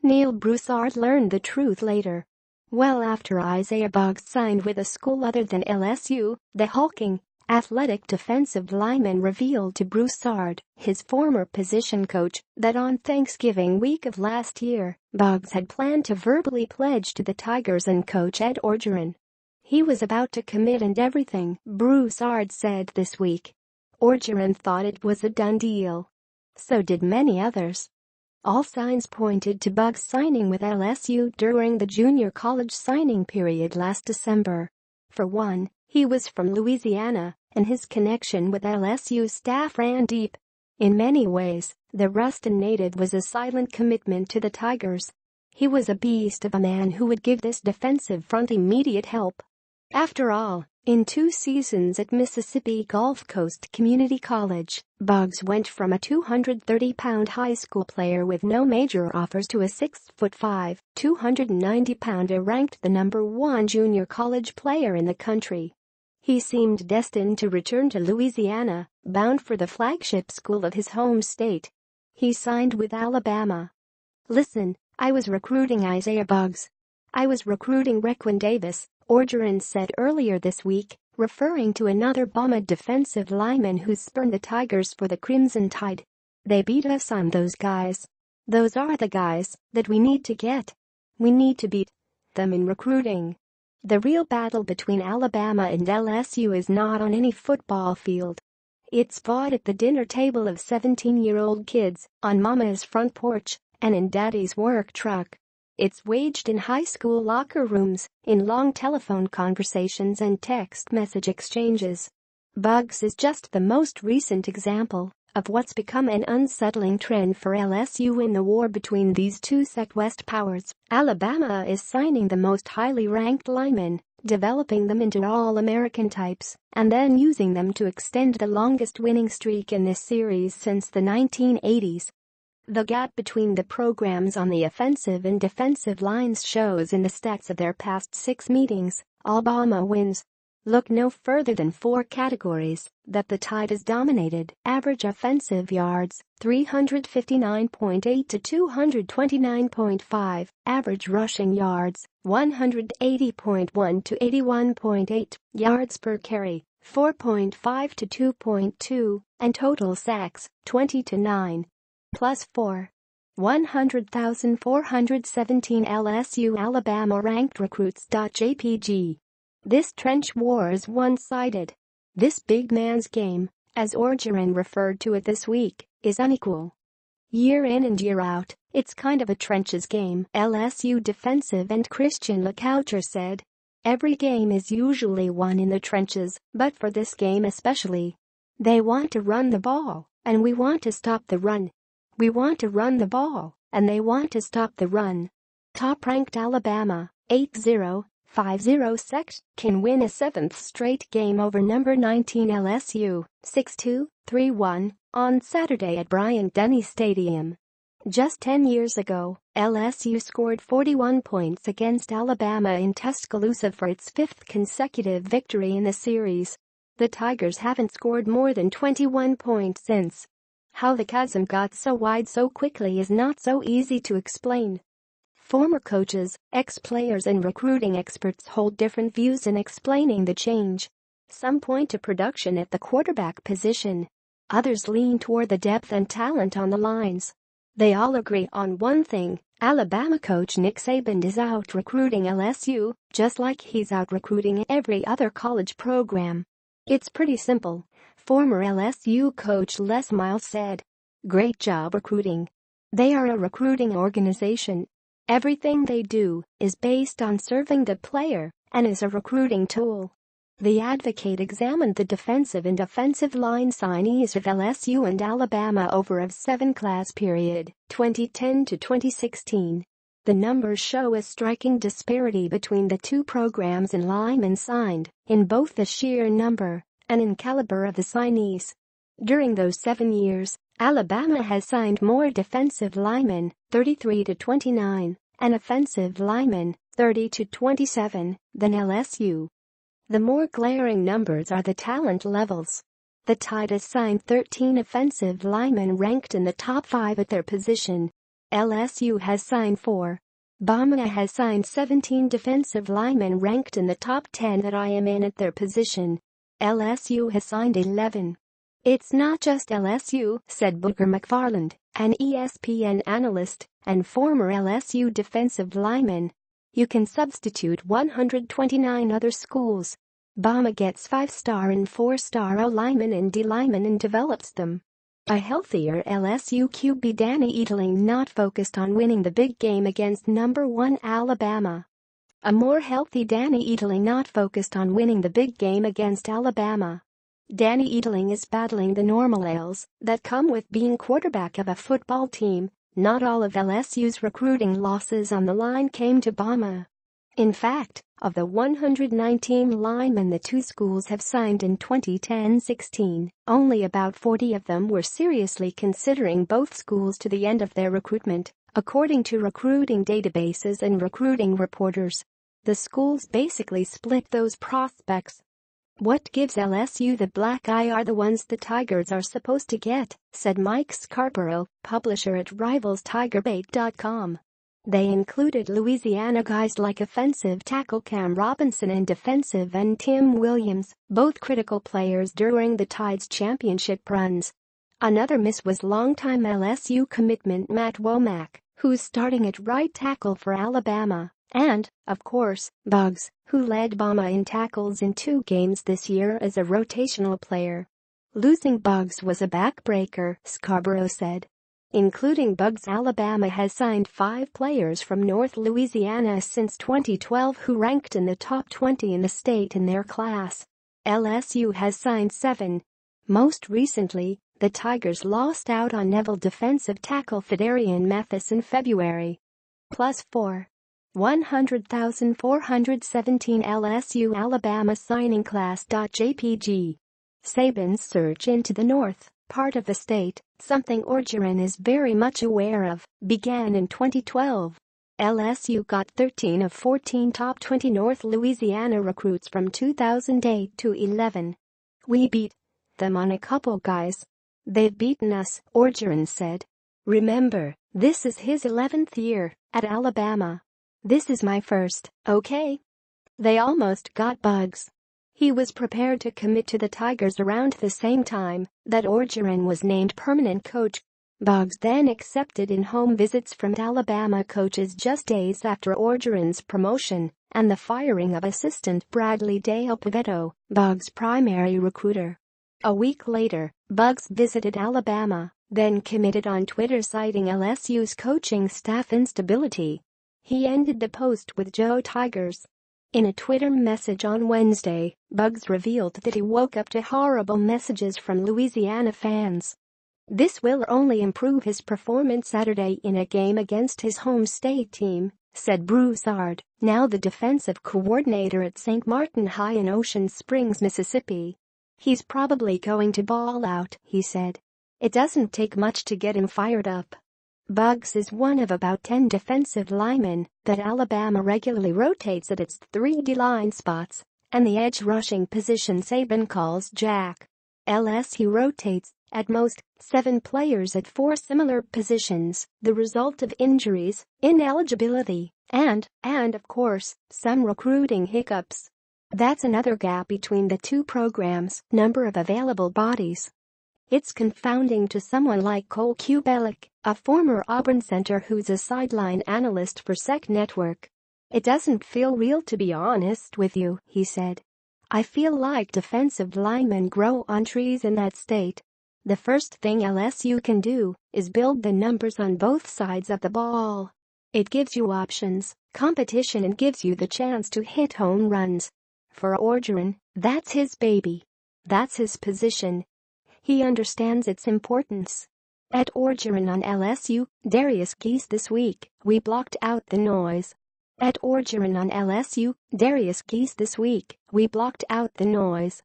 Neil Broussard learned the truth later. Well after Isaiah Buggs signed with a school other than LSU, the hulking, athletic defensive lineman revealed to Broussard, his former position coach, that on Thanksgiving week of last year, Buggs had planned to verbally pledge to the Tigers and coach Ed Orgeron. He was about to commit and everything, Broussard said this week. Orgeron thought it was a done deal. So did many others. All signs pointed to Buggs signing with LSU during the junior college signing period last December. For one, he was from Louisiana, and his connection with LSU staff ran deep. In many ways, the Ruston native was a silent commitment to the Tigers. He was a beast of a man who would give this defensive front immediate help. After all, in 2 seasons at Mississippi Gulf Coast Community College, Buggs went from a 230-pound high school player with no major offers to a 6'5", 290-pounder ranked the #1 junior college player in the country. He seemed destined to return to Louisiana, bound for the flagship school of his home state. He signed with Alabama. "Listen, I was recruiting Isaiah Buggs. I was recruiting Requin Davis," Orgeron said earlier this week, referring to another Bama defensive lineman who spurned the Tigers for the Crimson Tide. "They beat us on those guys. Those are the guys that we need to get. We need to beat them in recruiting." The real battle between Alabama and LSU is not on any football field. It's fought at the dinner table of 17-year-old kids, on mama's front porch, and in daddy's work truck. It's waged in high school locker rooms, in long telephone conversations and text message exchanges. Buggs is just the most recent example of what's become an unsettling trend for LSU in the war between these two West powers. Alabama is signing the most highly ranked linemen, developing them into All-American types, and then using them to extend the longest winning streak in this series since the 1980s. The gap between the programs on the offensive and defensive lines shows in the stats of their past 6 meetings, all Bama wins. Look no further than 4 categories that the Tide has dominated: average offensive yards, 359.8 to 229.5, average rushing yards, 180.1 to 81.8, yards per carry, 4.5 to 2.2, and total sacks, 20 to 9. Plus 4. 100,417 LSU Alabama ranked recruits.jpg. This trench war is one-sided. This big man's game, as Orgeron referred to it this week, is unequal. Year in and year out, it's kind of a trenches game, LSU defensive end Christian LeCoucher said. Every game is usually won in the trenches, but for this game especially. They want to run the ball, and we want to stop the run. We want to run the ball, and they want to stop the run. Top-ranked Alabama, 8-0, 5-0 sect, can win a 7th straight game over number 19 LSU, 6-2, 3-1, on Saturday at Bryant-Denny Stadium. Just 10 years ago, LSU scored 41 points against Alabama in Tuscaloosa for its 5th consecutive victory in the series. The Tigers haven't scored more than 21 points since. How the chasm got so wide so quickly is not so easy to explain. Former coaches, ex-players and recruiting experts hold different views in explaining the change. Some point to production at the quarterback position. Others lean toward the depth and talent on the lines. They all agree on one thing: Alabama coach Nick Saban is out recruiting LSU, just like he's out recruiting every other college program. It's pretty simple, former LSU coach Les Miles said. Great job recruiting. They are a recruiting organization. Everything they do is based on serving the player and is a recruiting tool. The Advocate examined the defensive and offensive line signees of LSU and Alabama over a 7-class period, 2010 to 2016. The numbers show a striking disparity between the two programs in linemen signed, in both the sheer number and in caliber of the signees. During those 7 years, Alabama has signed more defensive linemen, 33 to 29, and offensive linemen, 30 to 27, than LSU. The more glaring numbers are the talent levels. The Tide has signed 13 offensive linemen ranked in the top 5 at their position. LSU has signed 4. Bama has signed 17 defensive linemen ranked in the top 10 that I am in at their position. LSU has signed 11. It's not just LSU, said Booker McFarland, an ESPN analyst and former LSU defensive lineman. You can substitute 129 other schools. Bama gets 5-star and 4-star O-linemen and D-linemen and develops them. A healthier LSU QB Danny Etling not focused on winning the big game against number 1 Alabama. A more healthy Danny Etling not focused on winning the big game against Alabama. Danny Etling is battling the normal ails that come with being quarterback of a football team. Not all of LSU's recruiting losses on the line came to Bama. In fact, of the 119 linemen the two schools have signed in 2010-16, only about 40 of them were seriously considering both schools to the end of their recruitment, according to recruiting databases and recruiting reporters. The schools basically split those prospects. What gives LSU the black eye are the ones the Tigers are supposed to get, said Mike Scarborough, publisher at RivalsTigerbait.com. They included Louisiana guys like offensive tackle Cam Robinson and defensive end Tim Williams, both critical players during the Tide's championship runs. Another miss was longtime LSU commitment Matt Womack, who's starting at right tackle for Alabama, and, of course, Buggs, who led Bama in tackles in 2 games this year as a rotational player. Losing Buggs was a backbreaker, Scarborough said. Including Buggs, Alabama has signed 5 players from North Louisiana since 2012 who ranked in the top 20 in the state in their class. LSU has signed 7. Most recently, the Tigers lost out on Neville defensive tackle Fedarian Mathis in February. Plus 4. 100,417 LSU Alabama signing class.jpg. Saban's surge into the north part of the state, something Orgeron is very much aware of, began in 2012. LSU got 13 of 14 top 20 North Louisiana recruits from 2008 to 11. We beat them on a couple guys. They've beaten us, Orgeron said. Remember, this is his 11th year at Alabama. This is my first, okay? They almost got Buggs. He was prepared to commit to the Tigers around the same time that Orgeron was named permanent coach. Buggs then accepted in-home visits from Alabama coaches just days after Orgeron's promotion and the firing of assistant Bradley Dale Pavetto, Buggs' primary recruiter. A week later, Buggs visited Alabama, then committed on Twitter citing LSU's coaching staff instability. He ended the post with "Joe Tigers." In a Twitter message on Wednesday, Buggs revealed that he woke up to horrible messages from Louisiana fans. This will only improve his performance Saturday in a game against his home state team, said Broussard, now the defensive coordinator at St. Martin High in Ocean Springs, Mississippi. He's probably going to ball out, he said. It doesn't take much to get him fired up. Buggs is one of about 10 defensive linemen that Alabama regularly rotates at its 3 D-line spots and the edge rushing position Saban calls Jack. LSU rotates, at most, 7 players at 4 similar positions, the result of injuries, ineligibility, and of course, some recruiting hiccups. That's another gap between the two programs, number of available bodies. It's confounding to someone like Cole Kubelic, a former Auburn center who's a sideline analyst for SEC Network. It doesn't feel real, to be honest with you, he said. I feel like defensive linemen grow on trees in that state. The first thing LSU can do is build the numbers on both sides of the ball. It gives you options, competition, and gives you the chance to hit home runs. For Orgeron, that's his baby. That's his position. He understands its importance. Ed Orgeron on LSU, Darius Geese this week, we blocked out the noise. Ed Orgeron on LSU, Darius Geese this week, we blocked out the noise.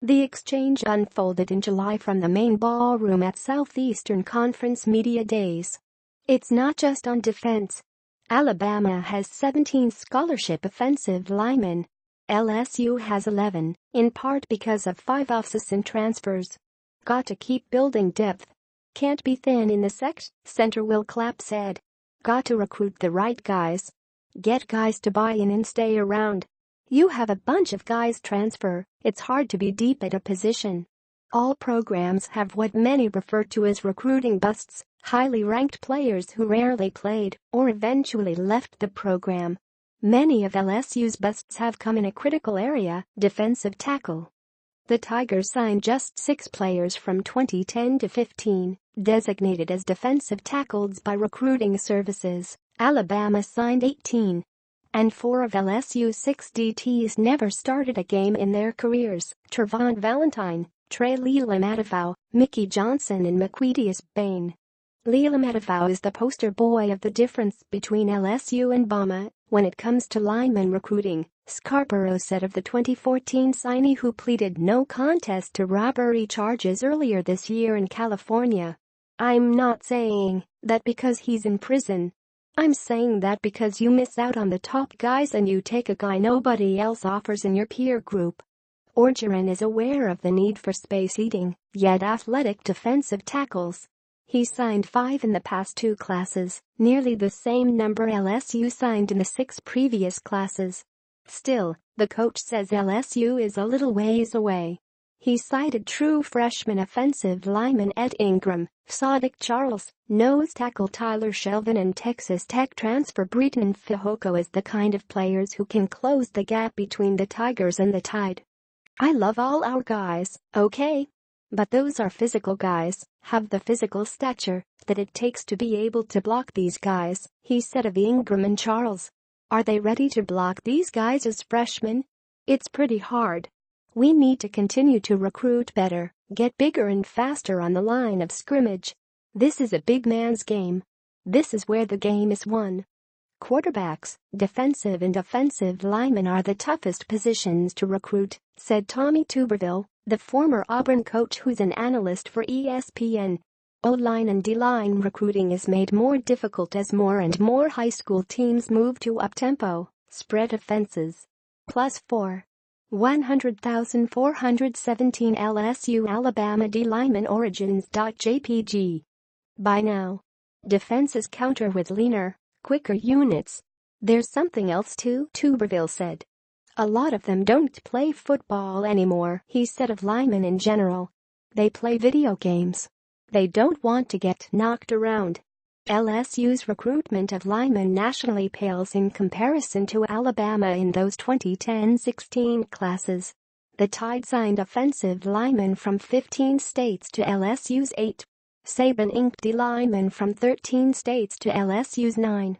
The exchange unfolded in July from the main ballroom at Southeastern Conference Media Days. It's not just on defense. Alabama has 17 scholarship offensive linemen. LSU has 11, in part because of 5 off-season transfers. Got to keep building depth. Can't be thin in the SEC, center Will Clapp said. got to recruit the right guys. Get guys to buy in and stay around. You have a bunch of guys transfer, it's hard to be deep at a position. All programs have what many refer to as recruiting busts, highly ranked players who rarely played or eventually left the program. Many of LSU's busts have come in a critical area, defensive tackle. The Tigers signed just 6 players from 2010 to 15, designated as defensive tackles by recruiting services. Alabama signed 18. And 4 of LSU's 6 DTs never started a game in their careers: Trevon Valentine, Trey Lealamativow, Mickey Johnson and McQuedius Bain. Lealamativow is the poster boy of the difference between LSU and Bama when it comes to lineman recruiting, Scarborough said of the 2014 signee who pleaded no contest to robbery charges earlier this year in California. "I'm not saying that because he's in prison. I'm saying that because you miss out on the top guys and you take a guy nobody else offers in your peer group." Orgeron is aware of the need for space eating, yet athletic defensive tackles. He signed 5 in the past 2 classes, nearly the same number LSU signed in the 6 previous classes. Still, the coach says LSU is a little ways away. He cited true freshman offensive lineman Ed Ingram, Sadiq Charles, nose tackle Tyler Shelvin and Texas Tech transfer Breton Fehoko as the kind of players who can close the gap between the Tigers and the Tide. "I love all our guys, okay? But those are physical guys, have the physical stature that it takes to be able to block these guys," he said of Ingram and Charles. "Are they ready to block these guys as freshmen? It's pretty hard. We need to continue to recruit better, get bigger and faster on the line of scrimmage. This is a big man's game. This is where the game is won." Quarterbacks, defensive and offensive linemen are the toughest positions to recruit, said Tommy Tuberville, the former Auburn coach who's an analyst for ESPN. O-line and D-line recruiting is made more difficult as more and more high school teams move to up-tempo, spread offenses. +4. 100,417 LSU Alabama D lineman origins.jpg. By now, defenses counter with leaner, quicker units. "There's something else too," Tuberville said. "A lot of them don't play football anymore," he said of linemen in general. "They play video games. They don't want to get knocked around." LSU's recruitment of linemen nationally pales in comparison to Alabama in those 2010-16 classes. The Tide signed offensive linemen from 15 states to LSU's 8. Saban inked D linemen from 13 states to LSU's 9.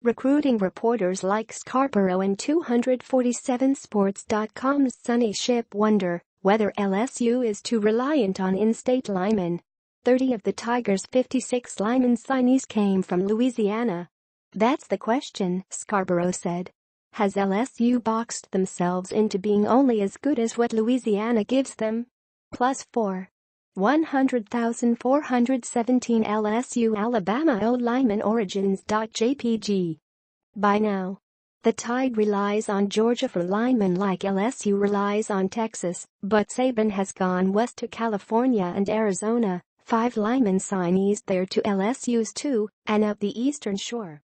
Recruiting reporters like Scarborough and 247sports.com's Sonny Ship wonder whether LSU is too reliant on in-state linemen. 30 of the Tigers' 56 lineman signees came from Louisiana. "That's the question," Scarborough said. "Has LSU boxed themselves into being only as good as what Louisiana gives them?" +4. 100,417 LSU Alabama O-lineman origins.jpg. By now, the Tide relies on Georgia for linemen like LSU relies on Texas, but Saban has gone west to California and Arizona. 5 lineman signees there to LSU's 2, and up the Eastern Shore.